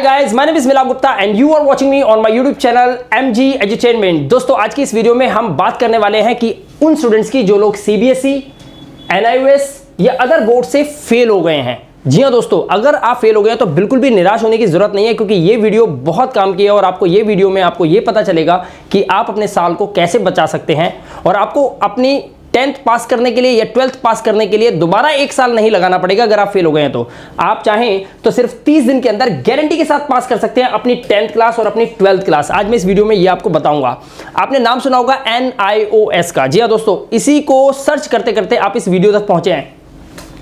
Hi guys, my name is Milap Gupta and you are watching me on my YouTube channel MG edutainment. दोस्तों, आज की इस video में हम बात करने वाले हैं कि उन स्टूडेंट्स की जो लोग CBSE, NIOS या अदर बोर्ड से फेल हो गए हैं। जी हाँ दोस्तों, अगर आप फेल हो गए तो बिल्कुल भी निराश होने की जरूरत नहीं है, क्योंकि ये वीडियो बहुत काम की है और आपको ये वीडियो में आपको ये पता चलेगा कि आप अपने साल को कैसे बचा सकते हैं और आपको अपनी 10th पास करने के लिए या 12th पास करने के लिए दोबारा एक साल नहीं लगाना पड़ेगा। अगर आप फेल हो गए हैं तो आप चाहें तो सिर्फ 30 दिन के अंदर गारंटी के साथ पास कर सकते हैं अपनी 10th क्लास और अपनी 12th क्लास। आज मैं इस वीडियो में ये आपको बताऊंगा। आपने नाम सुना होगा NIOS का। जी हाँ दोस्तों, इसी को सर्च करते करते आप इस वीडियो तक पहुंचे हैं।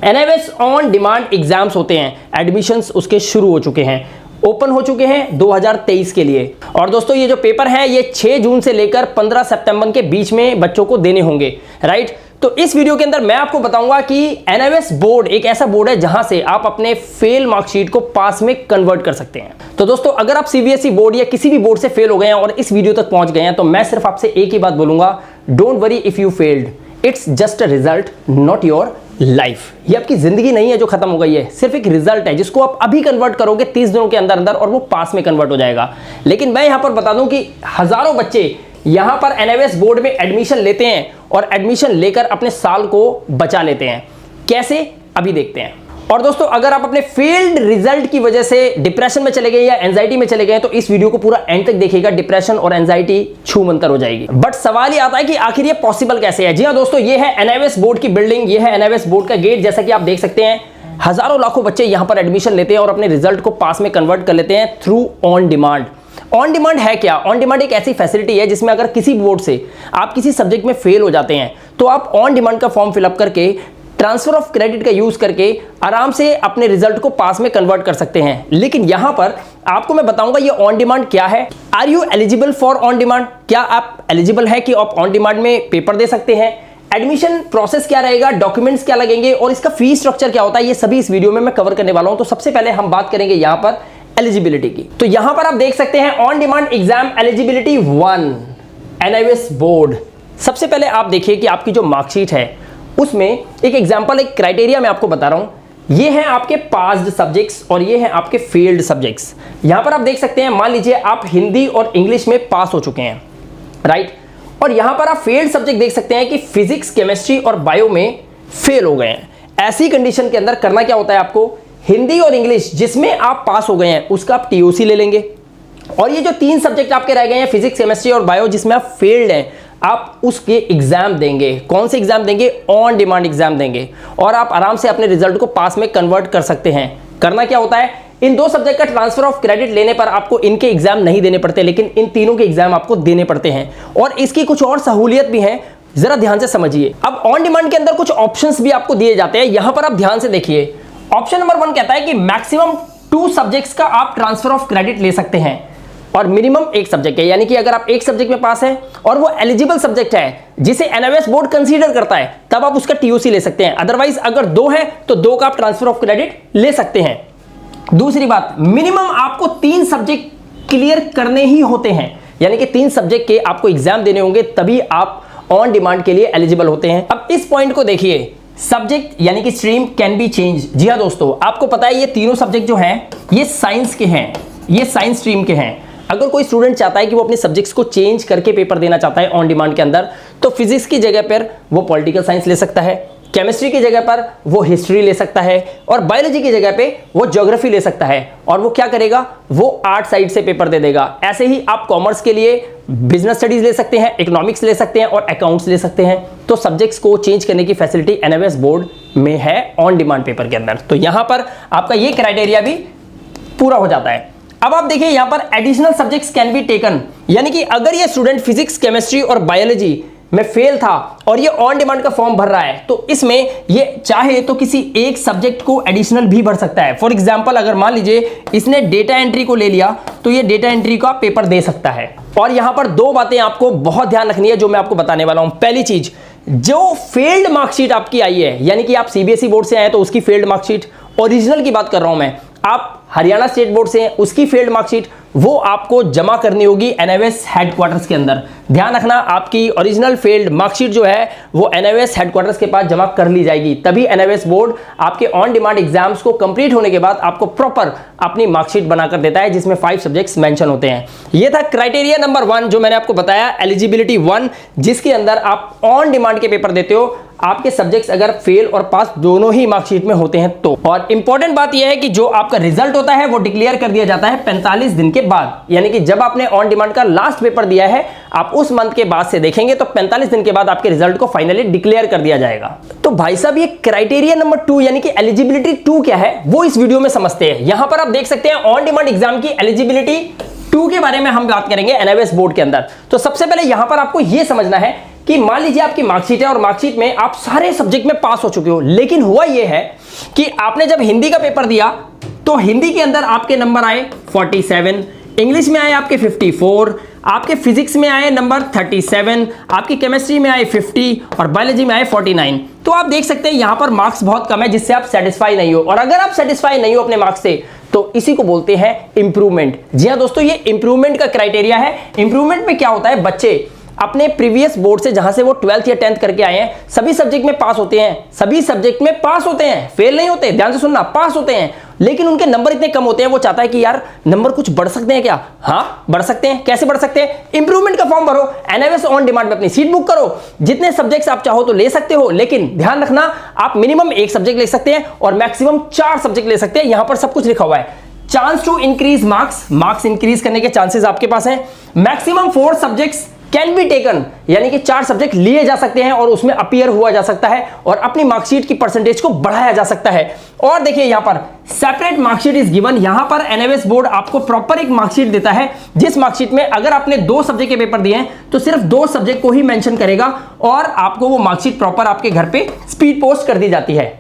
NIOS ऑन डिमांड एग्जाम्स होते हैं, एडमिशंस उसके शुरू हो चुके हैं, ओपन हो चुके हैं 2023 के लिए। और दोस्तों, ये जो पेपर है ये 6 जून से लेकर 15 सितंबर के बीच में बच्चों को देने होंगे, राइट। तो इस वीडियो के अंदर मैं आपको बताऊंगा कि NIOS बोर्ड एक ऐसा बोर्ड है जहां से आप अपने फेल मार्कशीट को पास में कन्वर्ट कर सकते हैं। तो दोस्तों, अगर आप CBSE बोर्ड या किसी भी बोर्ड से फेल हो गए हैं और इस वीडियो तक पहुंच गए हैं तो मैं सिर्फ आपसे एक ही बात बोलूंगा, don't worry if you failed, it's just a result, not your life. ये आपकी जिंदगी नहीं है जो खत्म हो गई है, सिर्फ एक रिजल्ट है जिसको आप अभी कन्वर्ट करोगे 30 दिनों के अंदर अंदर और वो पास में कन्वर्ट हो जाएगा। लेकिन मैं यहां पर बता दूं कि हजारों बच्चे यहां पर NIOS बोर्ड में एडमिशन लेते हैं और एडमिशन लेकर अपने साल को बचा लेते हैं। कैसे, अभी देखते हैं। और दोस्तों, अगर आप अपने फेल्ड रिजल्ट की वजह से डिप्रेशन में चले गए या एंजाइटी में चले गए तो इस वीडियो को पूरा एंड तक देखिएगा। डिप्रेशन और एंजाइटी छूमंतर हो जाएगी। बट सवाल ये आता है कि आखिर ये पॉसिबल कैसे है। जी हाँ दोस्तों, ये है NIOS बोर्ड की बिल्डिंग, ये है NIOS बोर्ड का गेट। जैसा कि आप देख सकते हैं, हजारों लाखों बच्चे यहां पर एडमिशन लेते हैं और अपने रिजल्ट को पास में कन्वर्ट कर लेते हैं through on demand. On demand है क्या? ऑन डिमांड एक ऐसी फैसिलिटी है जिसमें अगर किसी बोर्ड से आप किसी सब्जेक्ट में फेल हो जाते हैं तो आप ऑन डिमांड का फॉर्म फिलअप करके ट्रांसफर ऑफ क्रेडिट का यूज करके आराम से अपने रिजल्ट को पास में कन्वर्ट कर सकते हैं। लेकिन यहां पर आपको मैं बताऊंगा ये ऑन डिमांड क्या है। Are you eligible for on demand? क्या आप एलिजिबल है कि आप ऑन डिमांड में पेपर दे सकते हैं? एडमिशन प्रोसेस क्या रहेगा, डॉक्यूमेंट्स क्या लगेंगे और इसका फी स्ट्रक्चर क्या होता है, ये सभी इस वीडियो में मैं कवर करने वाला हूं। तो सबसे पहले हम बात करेंगे यहां पर एलिजिबिलिटी की। तो यहां पर आप देख सकते हैं on demand exam eligibility 1 NIOS board. सबसे पहले आप देखिए कि आपकी जो मार्कशीट है उसमें एक एग्जांपल, एक क्राइटेरिया मैं आपको बता रहा हूं। ये हैं आपके पास्ड सब्जेक्ट्स और ये हैं आपके फेल्ड सब्जेक्ट्स। यहां पर आप देख सकते हैं, मान लीजिए आप हिंदी और इंग्लिश में पास हो चुके हैं, राइट। और यहां पर आप फेल्ड सब्जेक्ट देख सकते हैं कि फिजिक्स, केमिस्ट्री और बायो में फेल हो गए हैं। ऐसी कंडीशन के अंदर करना क्या होता है आपको, हिंदी और इंग्लिश जिसमें आप पास हो गए हैं उसका आप TOC ले लेंगे। और ये जो 3 सब्जेक्ट आपके रह गए हैं, फिजिक्स, केमिस्ट्री और बायो, जिसमें आप फेल्ड हैं, आप उसके एग्जाम देंगे। कौन से एग्जाम देंगे? ऑन डिमांड एग्जाम देंगे और आप आराम से अपने रिजल्ट को पास में कन्वर्ट कर सकते हैं। करना क्या होता है, इन 2 सब्जेक्ट का ट्रांसफर ऑफ क्रेडिट लेने पर आपको इनके एग्जाम नहीं देने पड़ते, लेकिन इन तीनों के एग्जाम आपको देने पड़ते हैं। और इसकी कुछ और सहूलियत भी है, जरा ध्यान से समझिए। अब ऑन डिमांड के अंदर कुछ ऑप्शंस भी आपको दिए जाते हैं। यहां पर आप ध्यान से देखिए, ऑप्शन नंबर 1 कहता है कि मैक्सिमम 2 सब्जेक्ट्स का आप ट्रांसफर ऑफ क्रेडिट ले सकते हैं और मिनिमम 1 सब्जेक्ट है। यानी कि अगर आप 1 सब्जेक्ट में पास हैं और वो एलिजिबल सब्जेक्ट है जिसे NIOS बोर्ड कंसीडर करता है, तब आप उसका TOC ले सकते हैं। अदरवाइज अगर 2 है तो 2 का आप ट्रांसफर ऑफ क्रेडिट ले सकते हैं। दूसरी बात, मिनिमम आपको 3 सब्जेक्ट क्लियर करने ही होते हैं, यानी कि 3 सब्जेक्ट के आपको एग्जाम देने होंगे, तभी आप ऑन डिमांड के लिए एलिजिबल होते हैं। अब इस पॉइंट को देखिए, सब्जेक्ट यानी कि स्ट्रीम कैन बी चेंज। जी हाँ दोस्तों, आपको पता है ये तीनों सब्जेक्ट जो हैं ये साइंस के हैं, ये साइंस स्ट्रीम के हैं। अगर कोई स्टूडेंट चाहता है कि वो अपने सब्जेक्ट्स को चेंज करके पेपर देना चाहता है ऑन डिमांड के अंदर, तो फिजिक्स की जगह पर वो पॉलिटिकल साइंस ले सकता है, केमिस्ट्री की जगह पर वो हिस्ट्री ले सकता है और बायोलॉजी की जगह पे वो ज्योग्राफी ले सकता है। और वो क्या करेगा, वो आर्ट साइड से पेपर दे देगा। ऐसे ही आप कॉमर्स के लिए बिजनेस स्टडीज ले सकते हैं, इकोनॉमिक्स ले सकते हैं और अकाउंट्स ले सकते हैं। तो सब्जेक्ट्स को चेंज करने की फैसिलिटी NIOS बोर्ड में है ऑन डिमांड पेपर के अंदर। तो यहां पर आपका ये क्राइटेरिया भी पूरा हो जाता है। अब आप देखिए, यहां पर additional subjects can be taken, यानी कि अगर ये स्टूडेंट फिजिक्स, केमिस्ट्री और बायोलॉजी में फेल था और ये ऑन डिमांड का फॉर्म भर रहा है, तो इसमें ये चाहे तो किसी एक सब्जेक्ट को एडिशनल भी भर सकता है। फॉर एग्जांपल, अगर मान लीजिए इसने डेटा एंट्री को ले लिया तो ये डेटा एंट्री का पेपर दे सकता है। और यहां पर 2 बातें आपको बहुत ध्यान रखनी है जो मैं आपको बताने वाला हूं। पहली चीज, जो फेल्ड मार्कशीट आपकी आई है, यानी कि आप CBSE बोर्ड से आए तो उसकी फेल्ड मार्कशीट, ओरिजिनल की बात कर रहा हूं मैं, आप हरियाणा स्टेट बोर्ड से हैं उसकी फेल्ड मार्कशीट वो आपको जमा करनी होगी एनआईओएस हेडक्वार्टर्स के अंदर। ध्यान रखना, आपकी ओरिजिनल फेल्ड मार्कशीट जो है वो एनआईओएस हेडक्वार्टर्स के पास जमा कर ली जाएगी, तभी एनआईओएस बोर्ड आपके ऑन डिमांड एग्जाम्स को कंप्लीट होने के बाद आपको प्रॉपर अपनी मार्कशीट बनाकर देता है जिसमें 5 सब्जेक्ट्स मेंशन होते हैं। ये था क्राइटेरिया नंबर 1 जो मैंने आपको बताया, एलिजिबिलिटी 1, जिसके अंदर आप ऑन डिमांड के पेपर देते हो, आपके सब्जेक्ट्स अगर फेल और पास दोनों ही मार्कशीट में होते हैं तो। और इंपॉर्टेंट बात यह है कि जो आपका रिजल्ट होता है वो डिक्लेयर कर दिया जाता है 45 दिन के बाद, यानी कि जब आपने ऑन डिमांड का लास्ट पेपर दिया है आप उस मंथ के बाद से देखेंगे तो 45 दिन के बाद आपके रिजल्ट को फाइनली डिक्लेयर कर दिया जाएगा। तो भाई साहब ये क्राइटेरिया नंबर 2 यानी कि एलिजिबिलिटी 2 क्या है वो इस वीडियो में समझते हैं। यहां पर आप देख सकते हैं ऑन डिमांड एग्जाम की एलिजिबिलिटी 2 के बारे में हम बात करेंगे एनआईओएस बोर्ड के अंदर। तो सबसे पहले यहां पर आपको यह समझना है कि मान लीजिए आपकी मार्कशीट है और मार्कशीट में आप सारे सब्जेक्ट में पास हो चुके हो, लेकिन हुआ यह है कि आपने जब हिंदी का पेपर दिया तो हिंदी के अंदर आपके नंबर आए 47, इंग्लिश में आए आपके 54, आपके फिजिक्स में आए नंबर 37, आपकी केमिस्ट्री में आए 50 और बायोलॉजी में आए 49। तो आप देख सकते हैं यहां पर मार्क्स बहुत कम है जिससे आप सेटिस्फाई नहीं हो। और अगर आप सेटिस्फाई नहीं हो अपने मार्क्स से तो इसी को बोलते हैं इंप्रूवमेंट। जी हां दोस्तों, ये इंप्रूवमेंट का क्राइटेरिया है। इंप्रूवमेंट में क्या होता है, बच्चे अपने प्रीवियस बोर्ड से जहां से वो 12th या 10th करके आए हैं सभी सब्जेक्ट में पास होते हैं, सभी सब्जेक्ट में पास होते हैं, फेल नहीं होते, ध्यान से सुनना, पास होते हैं, लेकिन उनके नंबर इतने कम होते हैं वो चाहता है कि यार नंबर कुछ बढ़ सकते हैं क्या? हाँ बढ़ सकते हैं। कैसे बढ़ सकते हैं? इंप्रूवमेंट का फॉर्म भरो, एनआईओएस ऑन डिमांड में अपनी सीट बुक करो, जितने सब्जेक्ट्स आप चाहो तो ले सकते हो, लेकिन ध्यान रखना आप मिनिमम 1 सब्जेक्ट ले सकते हैं और मैक्सिमम 4 सब्जेक्ट ले सकते हैं। यहां पर सब कुछ लिखा हुआ है। Chance to increase marks increase करने के चांसेस आपके पास हैं। Maximum 4 subjects can be taken, यानी कि 4 सब्जेक्ट लिए जा सकते हैं और उसमें अपीयर हुआ जा सकता है और अपनी मार्कशीट की परसेंटेज को बढ़ाया जा सकता है। और देखिए यहां पर सेपरेट मार्कशीट इज गिवन। यहां पर एनआईओएस बोर्ड आपको प्रॉपर एक मार्कशीट देता है जिस मार्कशीट में अगर आपने 2 सब्जेक्ट के पेपर दिए हैं तो सिर्फ 2 सब्जेक्ट को ही मेंशन करेगा और आपको वो मार्कशीट प्रॉपर आपके घर पे स्पीड पोस्ट कर दी जाती है।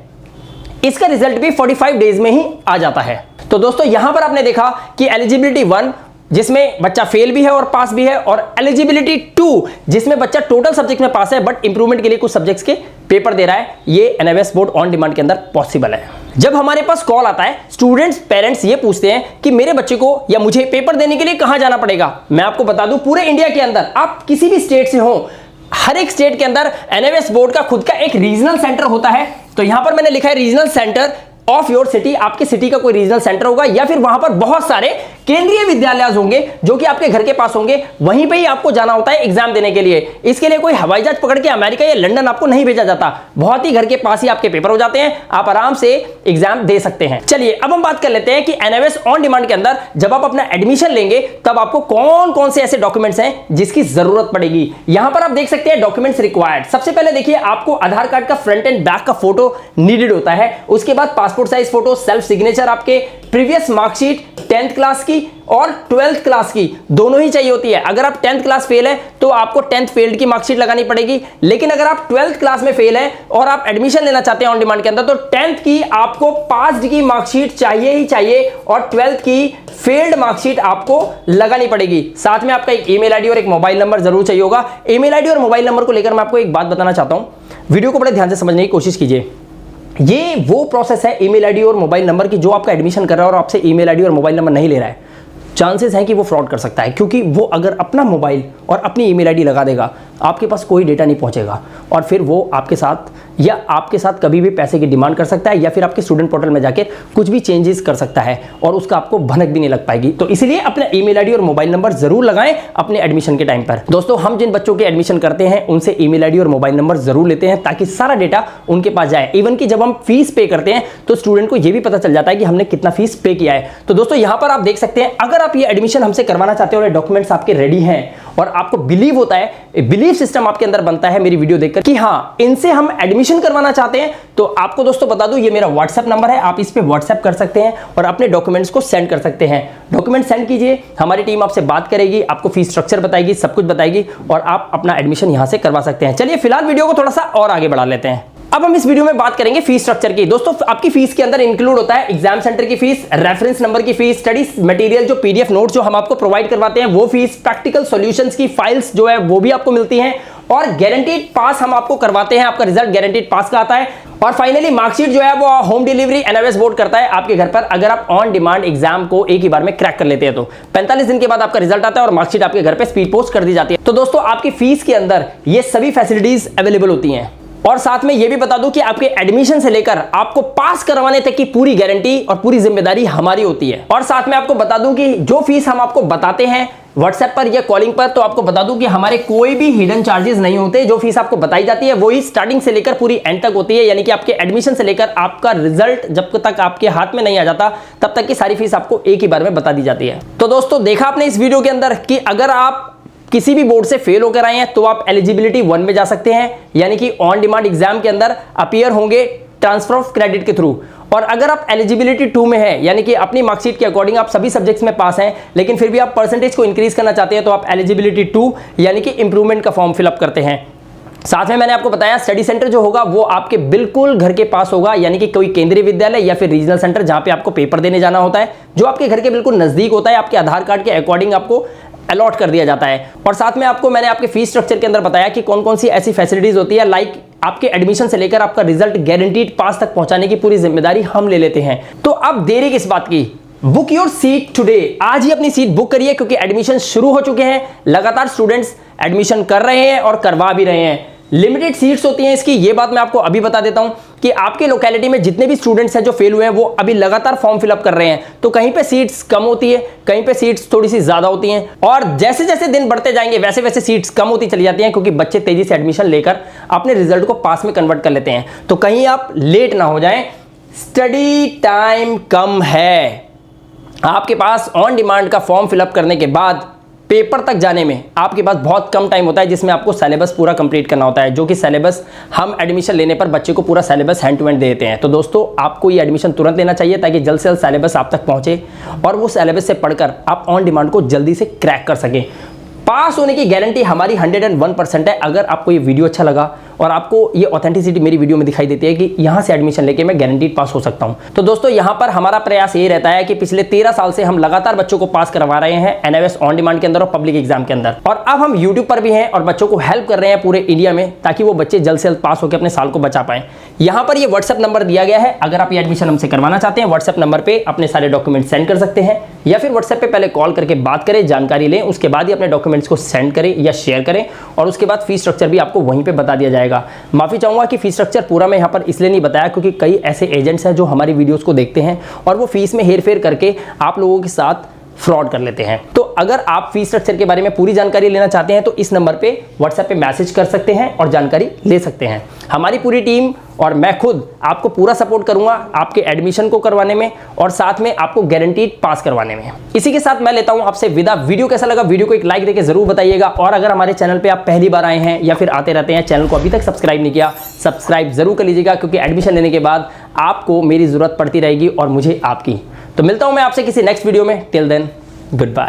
इसका रिजल्ट भी 45 डेज में ही आ जाता है। तो दोस्तों यहां पर आपने देखा कि एलिजिबिलिटी 1 जिसमें बच्चा फेल भी है और पास भी है, और एलिजिबिलिटी 2 जिसमें बच्चा टोटल सब्जेक्ट में पास है बट इंप्रूवमेंट के लिए कुछ सब्जेक्ट्स के पेपर दे रहा है। ये एनआईओएस बोर्ड ऑन डिमांड के अंदर पॉसिबल है। जब हमारे पास कॉल आता है स्टूडेंट्स पेरेंट्स ये पूछते हैं कि मेरे बच्चे को या मुझे पेपर देने के लिए कहां जाना पड़ेगा, मैं आपको बता दूं पूरे इंडिया के अंदर आप किसी भी स्टेट से हो, हर एक स्टेट के अंदर एनआईओएस बोर्ड का खुद का एक रीजनल सेंटर होता है। तो यहां पर मैंने लिखा है regional centre of your city, आपके सिटी का कोई रीजनल सेंटर होगा या फिर वहां पर बहुत सारे केंद्रीय विद्यालय होंगे जो कि आपके घर के पास होंगे, वहीं पे ही आपको जाना होता है एग्जाम देने के लिए। इसके लिए कोई हवाई जहाज पकड़ के अमेरिका या लंदन आपको नहीं भेजा जाता, बहुत ही घर के पास ही आपके पेपर हो जाते हैं, आप आराम से एग्जाम दे सकते हैं। चलिए अब हम बात कर लेते हैं कि एनआईओएस ऑन डिमांड के अंदर जब आप अपना एडमिशन लेंगे तब आपको कौन कौन से ऐसे डॉक्यूमेंट्स हैं जिसकी जरूरत पड़ेगी। यहां पर आप देख सकते हैं डॉक्यूमेंट्स रिक्वायर्ड। सबसे पहले देखिए आपको आधार कार्ड का फ्रंट एंड बैक का फोटो नीडेड होता है, उसके बाद passport size photo, self signature, आपके प्रीवियस मार्कशीट 10th क्लास की और 12th क्लास की दोनों ही चाहिए होती है। अगर आप 10th क्लास फेल है तो आपको 10th फेल्ड की मार्कशीट लगानी पड़ेगी, लेकिन अगर आप 12th क्लास में फेल है और आप एडमिशन लेना चाहते हैं ऑन डिमांड के अंदर तो 10th की आपको पास्ड की मार्कशीट चाहिए ही चाहिए और 12th की फेल्ड मार्कशीट आपको लगानी पड़ेगी। साथ में आपका एक ईमेल आईडी और एक मोबाइल नंबर जरूर चाहिए होगा। ईमेल आईडी और मोबाइल नंबर को लेकर मैं आपको एक बात बताना चाहता हूं, वीडियो को बड़े ध्यान से समझने की कोशिश कीजिए। ये वो प्रोसेस है ईमेल आईडी और मोबाइल नंबर की जो आपका एडमिशन कर रहा है और आपसे ईमेल आईडी और मोबाइल नंबर नहीं ले रहा है, चांसेस हैं कि वो फ्रॉड कर सकता है, क्योंकि वो अगर अपना मोबाइल और अपनी ईमेल आईडी लगा देगा आपके पास कोई डेटा नहीं पहुंचेगा और फिर वो आपके साथ कभी भी पैसे की डिमांड कर सकता है या फिर आपके स्टूडेंट पोर्टल में जाकर कुछ भी चेंजेस कर सकता है और उसका आपको भनक भी नहीं लग पाएगी। तो इसलिए अपना ईमेल आईडी और मोबाइल नंबर जरूर लगाएं अपने एडमिशन के टाइम पर। दोस्तों हम जिन बच्चों के एडमिशन करते हैं उनसे ईमेल आईडी और मोबाइल नंबर जरूर लेते हैं ताकि सारा डेटा उनके पास जाए। इवन कि जब हम फीस पे करते हैं तो स्टूडेंट को यह भी पता चल जाता है कि हमने कितना फीस पे किया है। तो दोस्तों यहां पर आप देख सकते हैं अगर आप ये एडमिशन हमसे करवाना चाहते हो और डॉक्यूमेंट्स आपके रेडी हैं और आपको बिलीव होता है, बिलीव सिस्टम आपके अंदर बनता है मेरी वीडियो देखकर कि हाँ इनसे हम एडमिशन करवाना चाहते हैं, तो आपको दोस्तों बता दूं ये मेरा व्हाट्सएप नंबर है, आप इस पे व्हाट्सएप कर सकते हैं और अपने डॉक्यूमेंट्स को सेंड कर सकते हैं। डॉक्यूमेंट सेंड कीजिए, हमारी टीम आपसे बात करेगी, आपको फीस स्ट्रक्चर बताएगी, सब कुछ बताएगी और आप अपना एडमिशन यहां से करवा सकते हैं। चलिए फिलहाल वीडियो को थोड़ा सा और आगे बढ़ा लेते हैं। अब हम इस वीडियो में बात करेंगे फीस स्ट्रक्चर की। दोस्तों आपकी फीस के अंदर इंक्लूड होता है एग्जाम सेंटर की फीस, रेफरेंस नंबर की फीस, स्टडी मटेरियल जो पीडीएफ नोट्स जो हम आपको प्रोवाइड करवाते हैं वो फीस, प्रैक्टिकल सॉल्यूशंस की फाइल्स जो है वो भी आपको मिलती हैं और गारंटीड पास हम आपको करवाते हैं, आपका रिजल्ट गारंटीड पास का आता है। और फाइनली मार्कशीट जो है वो होम डिलीवरी एनआईओएस बोर्ड करता है आपके घर पर, अगर आप ऑन डिमांड एग्जाम को एक ही बार में क्रैक कर लेते हैं तो 45 दिन के बाद आपका रिजल्ट आता है और मार्कशीट आपके घर पे स्पीड पोस्ट कर दी जाती है। तो दोस्तों आपकी फीस के अंदर ये सभी फैसिलिटीज अवेलेबल होती हैं। और साथ में ये भी बता दूं कि आपके एडमिशन से लेकर आपको पास करवाने तक की पूरी गारंटी और पूरी जिम्मेदारी हमारी होती है। और साथ में आपको बता दूं कि जो फीस हम आपको बताते हैं व्हाट्सएप पर या कॉलिंग पर, तो आपको बता दूं कि हमारे कोई भी हिडन चार्जेस नहीं होते। जो फीस आपको बताई जाती है वही स्टार्टिंग से लेकर पूरी एंड तक होती है, यानी कि आपके एडमिशन से लेकर आपका रिजल्ट जब तक आपके हाथ में नहीं आ जाता तब तक की सारी फीस आपको एक ही बार में बता दी जाती है। तो दोस्तों देखा आपने इस वीडियो के अंदर कि अगर आप किसी भी बोर्ड से फेल होकर आए हैं तो आप एलिजिबिलिटी 1 में जा सकते हैं, यानी कि ऑन डिमांड एग्जाम के अंदर अपीयर होंगे ट्रांसफर ऑफ क्रेडिट के थ्रू। और अगर आप एलिजिबिलिटी 2 में है, यानी कि अपनी मार्कशीट के अकॉर्डिंग आप सभी सब्जेक्ट्स में पास हैं लेकिन फिर भी आप परसेंटेज को इंक्रीज करना चाहते हैं, तो आप एलिजिबिलिटी 2 यानी कि इंप्रूवमेंट का फॉर्म फिलअप करते हैं। साथ में मैंने आपको बताया स्टडी सेंटर जो होगा वो आपके बिल्कुल घर के पास होगा, यानी कि कोई केंद्रीय विद्यालय या फिर रीजनल सेंटर जहां पे आपको पेपर देने जाना होता है, जो आपके घर के बिल्कुल नजदीक होता है, आपके आधार कार्ड के अकॉर्डिंग आपको अलॉट कर दिया जाता है। और साथ में मैंने आपके फीस स्ट्रक्चर के अंदर बताया कि कौन कौन सी ऐसी फैसिलिटीज होती है, लाइक आपके एडमिशन से लेकर आपका रिजल्ट गारंटीड पास तक पहुंचाने की पूरी जिम्मेदारी हम ले लेते हैं। तो अब देरी किस बात की, बुक योर सीट टुडे, आज ही अपनी सीट बुक करिए क्योंकि एडमिशन शुरू हो चुके हैं। लगातार स्टूडेंट्स एडमिशन कर रहे हैं और करवा भी रहे हैं। लिमिटेड सीट्स होती हैं इसकी, ये बात मैं आपको अभी बता देता हूं कि आपके लोकेलिटी में जितने भी स्टूडेंट्स हैं जो फेल हुए हैं वो अभी लगातार फॉर्म फिलअप कर रहे हैं। तो कहीं पे सीट्स कम होती है, कहीं पे सीट्स थोड़ी सी ज्यादा होती हैं, और जैसे जैसे दिन बढ़ते जाएंगे वैसे वैसे सीट्स कम होती चली जाती हैं, क्योंकि बच्चे तेजी से एडमिशन लेकर अपने रिजल्ट को पास में कन्वर्ट कर लेते हैं। तो कहीं आप लेट ना हो जाएं, स्टडी टाइम कम है। आपके पास ऑन डिमांड का फॉर्म फिलअप करने के बाद पेपर तक जाने में आपके पास बहुत कम टाइम होता है, जिसमें आपको सिलेबस पूरा कंप्लीट करना होता है, जो कि सिलेबस हम एडमिशन लेने पर बच्चे को पूरा सिलेबस हैंड टू हैंड दे देते हैं। तो दोस्तों आपको ये एडमिशन तुरंत लेना चाहिए ताकि जल्द से जल्द सिलेबस आप तक पहुंचे और वो सिलेबस से पढ़कर आप ऑन डिमांड को जल्दी से क्रैक कर सकें। पास होने की गारंटी हमारी 101% है। अगर आपको ये वीडियो अच्छा लगा और आपको ये ऑथेंटिसिटी मेरी वीडियो में दिखाई देती है कि यहाँ से एडमिशन लेके मैं गारंटीड पास हो सकता हूँ, तो दोस्तों यहाँ पर हमारा प्रयास ये रहता है कि पिछले 13 साल से हम लगातार बच्चों को पास करवा रहे हैं एनआईओएस ऑन डिमांड के अंदर और पब्लिक एग्जाम के अंदर। और अब हम यूट्यूब पर भी हैं और बच्चों को हेल्प कर रहे हैं पूरे इंडिया में, ताकि वो बच्चे जल्द से जल्द पास होकर अपने साल को बचा पाएं। यहाँ पर ये व्हाट्सएप नंबर दिया गया है, अगर आप ये एडमिशन हमसे करवाना चाहते हैं व्हाट्सएप नंबर पर अपने सारे डॉक्यूमेंट सेंड कर सकते हैं, या फिर व्हाट्सएप पर पहले कॉल करके बात करें, जानकारी लें, उसके बाद ही अपने डॉक्यूमेंट्स को सेंड करें या शेयर करें, और उसके बाद फीस स्ट्रक्चर भी आपको वहीं पे बता दिया जाएगा। माफी चाहूंगा कि फीस स्ट्रक्चर पूरा मैं यहाँ पर इसलिए नहीं बताया क्योंकि कई ऐसे एजेंट्स हैं जो हमारी वीडियोस को देखते हैं और वो फीस में हेरफेर करके आप लोगों के साथ फ्रॉड कर लेते हैं। तो अगर आप फीस स्ट्रक्चर के बारे में पूरी जानकारी लेना चाहते हैं तो इस नंबर पे व्हाट्सएप पे मैसेज कर सकते हैं और जानकारी ले सकते हैं। हमारी पूरी टीम और मैं खुद आपको पूरा सपोर्ट करूंगा आपके एडमिशन को करवाने में और साथ में आपको गारंटीड पास करवाने में। इसी के साथ मैं लेता हूं आपसे विदा। वीडियो कैसा लगा वीडियो को एक लाइक देके जरूर बताइएगा, और अगर हमारे चैनल पे आप पहली बार आए हैं या फिर आते रहते हैं, चैनल को अभी तक सब्सक्राइब नहीं किया, सब्सक्राइब जरूर कर लीजिएगा, क्योंकि एडमिशन लेने के बाद आपको मेरी जरूरत पड़ती रहेगी और मुझे आपकी। तो मिलता हूं मैं आपसे किसी नेक्स्ट वीडियो में। Till then good bye.